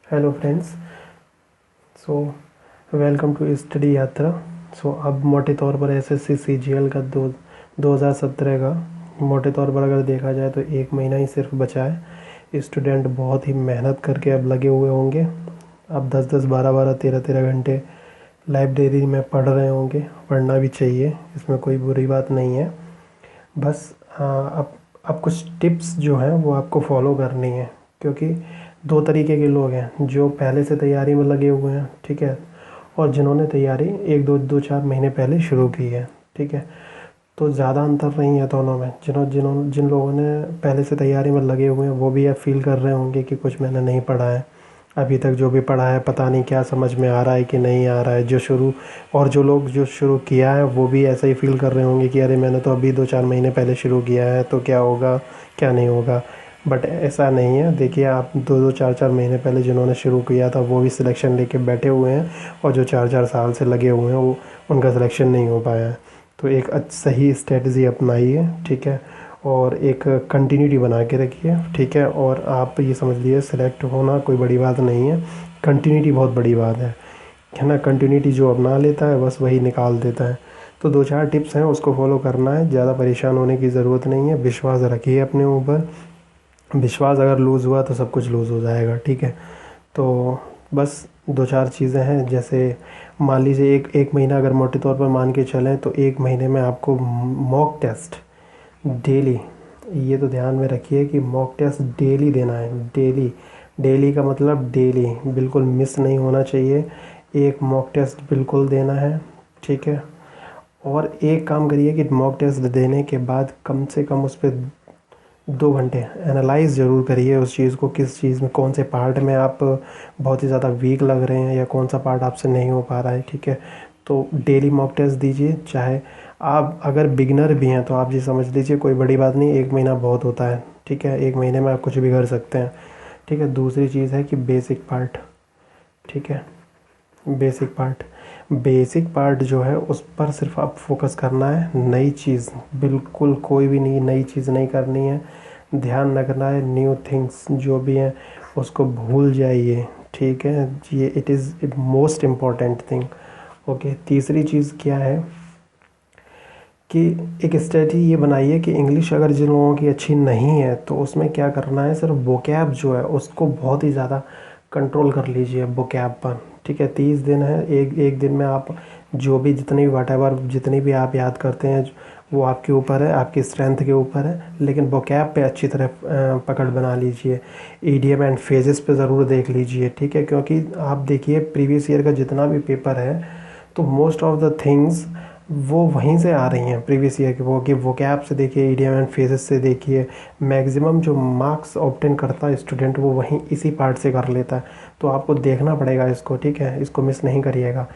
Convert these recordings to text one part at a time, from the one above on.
Hello friends. So welcome to study Yatra. अब मोटे तौर पर एसएससी सीजीएल का 2017 का मोटे तौर पर अगर देखा जाए तो एक महीना ही सिर्फ बचा है। स्टूडेंट बहुत ही मेहनत करके अब लगे हुए होंगे। अब 10-10, 12-12, 13-13 घंटे लाइब्रेरी में पढ़ रहे होंगे। पढ़ना भी चाहिए, इसमें कोई बुरी बात नहीं है। बस अब कुछ टिप्स जो हैं वो आपको फॉलो करनी है, क्योंकि दो तरीके के लोग हैं, जो पहले से तैयारी में लगे हुए हैं, ठीक है, और जिन्होंने तैयारी एक दो दो चार महीने पहले शुरू की है, ठीक है। तो ज़्यादा अंतर नहीं है दोनों में। जिन लोगों ने पहले से तैयारी में लगे हुए हैं वो भी अब फील कर रहे होंगे कि कुछ मैंने नहीं पढ़ा है अभी तक। जो भी पढ़ा है पता नहीं क्या समझ में आ रहा है कि नहीं आ रहा है। जो लोग जो शुरू किया है वो भी ऐसा ही फील कर रहे होंगे कि अरे मैंने तो अभी 2-4 महीने पहले शुरू किया है, तो क्या होगा क्या नहीं होगा। बट ऐसा नहीं है। देखिए, आप 2-2, 4-4 महीने पहले जिन्होंने शुरू किया था वो भी सिलेक्शन लेके बैठे हुए हैं, और जो 4-4 साल से लगे हुए हैं वो उनका सिलेक्शन नहीं हो पाया है। तो एक सही स्ट्रेटजी अपनाइए, ठीक है, और एक कंटिन्यूटी बना के रखिए, ठीक है। और आप ये समझ लीजिए, सेलेक्ट होना कोई बड़ी बात नहीं है, कंटिन्यूटी बहुत बड़ी बात है ना। कंटिन्यूटी जो अपना लेता है बस वही निकाल देता है। तो 2-4 टिप्स हैं, उसको फॉलो करना है। ज़्यादा परेशान होने की ज़रूरत नहीं है। विश्वास रखिए अपने ऊपर। विश्वास अगर लूज़ हुआ तो सब कुछ लूज़ हो जाएगा, ठीक है। तो बस 2-4 चीज़ें हैं। जैसे मान लीजिए एक एक महीना अगर मोटे तौर पर मान के चलें, तो एक महीने में आपको मॉक टेस्ट डेली, ये तो ध्यान में रखिए कि मॉक टेस्ट डेली देना है। डेली, डेली का मतलब डेली, बिल्कुल मिस नहीं होना चाहिए। एक मॉक टेस्ट बिल्कुल देना है, ठीक है। और एक काम करिए कि मॉक टेस्ट देने के बाद कम से कम उस पर 2 घंटे एनालाइज ज़रूर करिए उस चीज़ को, किस चीज़ में, कौन से पार्ट में आप बहुत ही ज़्यादा वीक लग रहे हैं, या कौन सा पार्ट आपसे नहीं हो पा रहा है, ठीक है। तो डेली मॉक टेस्ट दीजिए। चाहे आप अगर बिगिनर भी हैं तो आप ये समझ लीजिए कोई बड़ी बात नहीं, एक महीना बहुत होता है, ठीक है। एक महीने में आप कुछ भी कर सकते हैं, ठीक है। दूसरी चीज़ है कि बेसिक पार्ट, ठीक है। बेसिक पार्ट जो है उस पर सिर्फ आप फोकस करना है। नई चीज़ बिल्कुल कोई भी नहीं, नई चीज़ नहीं करनी है। ध्यान रखना है, न्यू थिंग्स जो भी हैं उसको भूल जाइए, ठीक है। ये it is most important thing. Okay, तीसरी चीज़ क्या है कि एक स्ट्रेटजी ये बनाइए कि इंग्लिश अगर जिन लोगों की अच्छी नहीं है तो उसमें क्या करना है, सिर्फ वोकैब जो है उसको बहुत ही ज़्यादा कंट्रोल कर लीजिए वोकैब पर, ठीक है। 30 दिन है, एक एक दिन में आप जो भी जितनी वॉटेवर जितनी भी आप याद करते हैं वो आपके ऊपर है, आपकी स्ट्रेंथ के ऊपर है। लेकिन वोकैब पे अच्छी तरह पकड़ बना लीजिए। ईडियम एंड फेजेस पे ज़रूर देख लीजिए, ठीक है। क्योंकि आप देखिए प्रीवियस ईयर का जितना भी पेपर है तो मोस्ट ऑफ द थिंग्स वो वहीं से आ रही हैं प्रीवियस ईयर के। वो कैप से देखिए, ईडियम एंड फेजेस से देखिए, मैक्सिमम जो मार्क्स ऑब्टेन करता है स्टूडेंट वो वहीं इसी पार्ट से कर लेता है। तो आपको देखना पड़ेगा इसको, ठीक है, इसको मिस नहीं करिएगा।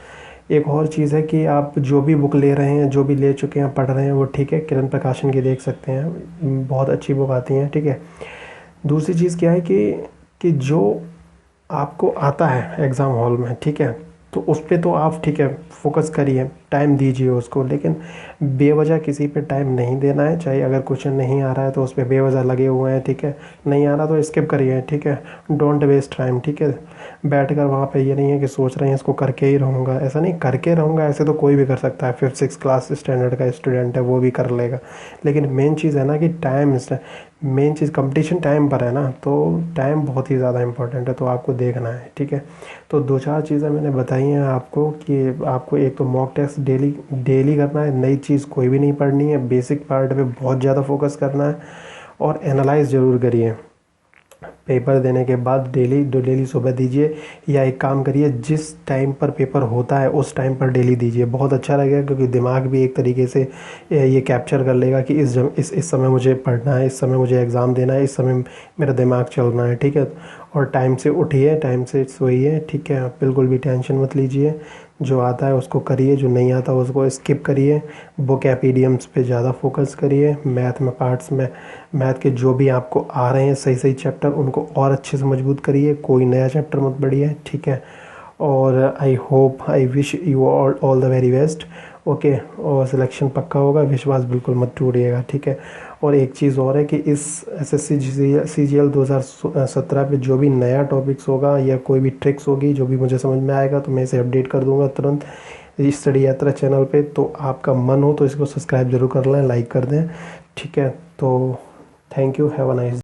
एक और चीज़ है कि आप जो भी बुक ले रहे हैं, जो भी ले चुके हैं, पढ़ रहे हैं, वो ठीक है, किरण प्रकाशन की देख सकते हैं, बहुत अच्छी बुक आती हैं, ठीक है। दूसरी चीज़ क्या है कि जो आपको आता है एग्ज़ाम हॉल में, ठीक है, तो उस पे तो आप, ठीक है, फोकस करिए, टाइम दीजिए उसको। लेकिन बेवजह किसी पे टाइम नहीं देना है। चाहे अगर क्वेश्चन नहीं आ रहा है तो उस पर बेवजह लगे हुए हैं, ठीक है, नहीं आ रहा तो स्किप करिए, ठीक है। डोंट वेस्ट टाइम, ठीक है। बैठ कर वहाँ पे ये नहीं है कि सोच रहे हैं इसको करके ही रहूँगा, ऐसा नहीं, करके रहूँगा ऐसे तो कोई भी कर सकता है। 5th-6th क्लास स्टैंडर्ड का स्टूडेंट है वो भी कर लेगा। लेकिन मेन चीज़ है ना कि टाइम, मेन चीज़ कंपटीशन टाइम पर है ना, तो टाइम बहुत ही ज़्यादा इंपॉर्टेंट है, तो आपको देखना है, ठीक है। तो 2-4 चीज़ें मैंने बताई हैं आपको कि आपको एक तो मॉक टेस्ट डेली डेली करना है, नई चीज़ कोई भी नहीं पढ़नी है, बेसिक पार्ट पे बहुत ज़्यादा फोकस करना है, और एनालाइज ज़रूर करिए। पेपर देने के बाद डेली सुबह दीजिए, या एक काम करिए, जिस टाइम पर पेपर होता है उस टाइम पर डेली दीजिए। बहुत अच्छा लगेगा, क्योंकि दिमाग भी एक तरीके से ये कैप्चर कर लेगा कि इस समय मुझे पढ़ना है, इस समय मुझे एग्ज़ाम देना है, इस समय मेरा दिमाग चलना है, ठीक है। और टाइम से उठिए, टाइम से सोइए, ठीक है। बिल्कुल भी टेंशन मत लीजिए। जो आता है उसको करिए, जो नहीं आता उसको स्किप करिए। बुक एपीडियम्स पे ज़्यादा फोकस करिए। मैथ में पार्ट्स में, मैथ के जो भी आपको आ रहे हैं सही सही चैप्टर, उनको और अच्छे से मजबूत करिए। कोई नया चैप्टर मत पढ़िए, ठीक है। और I wish you all the very best. Okay, और सिलेक्शन पक्का होगा, विश्वास बिल्कुल मत टूटिएगा, ठीक है। और एक चीज़ और है कि इस SSC CGL 2017 पे जो भी नया टॉपिक्स होगा या कोई भी ट्रिक्स होगी जो भी मुझे समझ में आएगा तो मैं इसे अपडेट कर दूंगा तुरंत स्टडी यात्रा चैनल पे। तो आपका मन हो तो इसको सब्सक्राइब जरूर कर लें, लाइक कर दें, ठीक है। तो thank you, have a nice